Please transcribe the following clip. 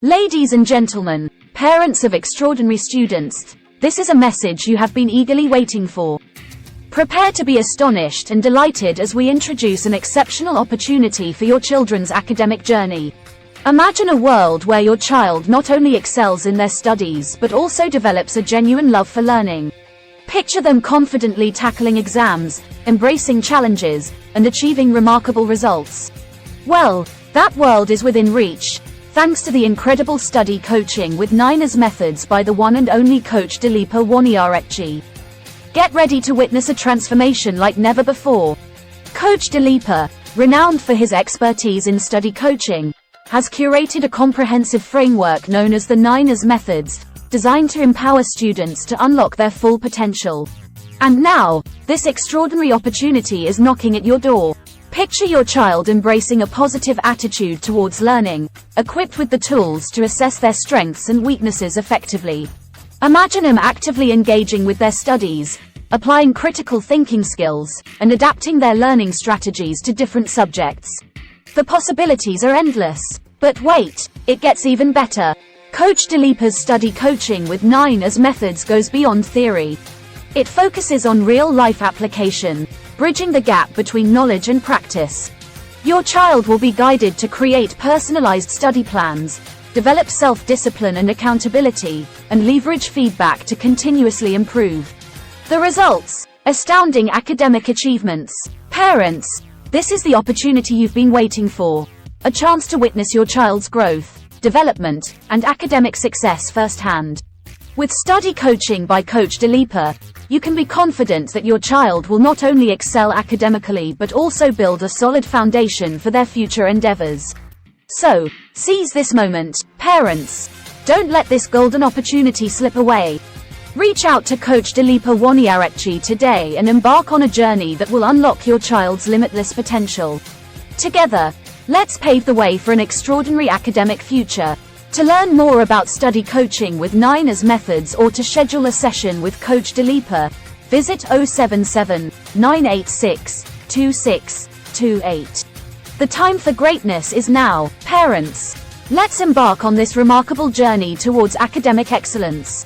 Ladies and gentlemen, parents of extraordinary students, this is a message you have been eagerly waiting for. Prepare to be astonished and delighted as we introduce an exceptional opportunity for your children's academic journey. Imagine a world where your child not only excels in their studies but also develops a genuine love for learning. Picture them confidently tackling exams, embracing challenges, and achieving remarkable results. Well, that world is within reach, thanks to the incredible study coaching with 9 methods by the one and only Coach Dileepa Wanniarachchi. Get ready to witness a transformation like never before. Coach Dileepa, renowned for his expertise in study coaching, has curated a comprehensive framework known as the 9 methods, designed to empower students to unlock their full potential. And now, this extraordinary opportunity is knocking at your door. Picture your child embracing a positive attitude towards learning, equipped with the tools to assess their strengths and weaknesses effectively. Imagine them actively engaging with their studies, applying critical thinking skills, and adapting their learning strategies to different subjects. The possibilities are endless. But wait, it gets even better. Coach Dileepa's study coaching with 9 methods goes beyond theory. It focuses on real-life application, bridging the gap between knowledge and practice. Your child will be guided to create personalized study plans, develop self-discipline and accountability, and leverage feedback to continuously improve. The results: astounding academic achievements. Parents, this is the opportunity you've been waiting for. A chance to witness your child's growth, development, and academic success firsthand. With study coaching by Coach Dileepa, you can be confident that your child will not only excel academically but also build a solid foundation for their future endeavors. So, seize this moment, parents. Don't let this golden opportunity slip away. Reach out to Coach Dileepa Wanniarachchi today and embark on a journey that will unlock your child's limitless potential. Together, let's pave the way for an extraordinary academic future. To learn more about study coaching with 9 methods or to schedule a session with Coach Dileepa, visit 077 986 2628. The time for greatness is now, parents. Let's embark on this remarkable journey towards academic excellence.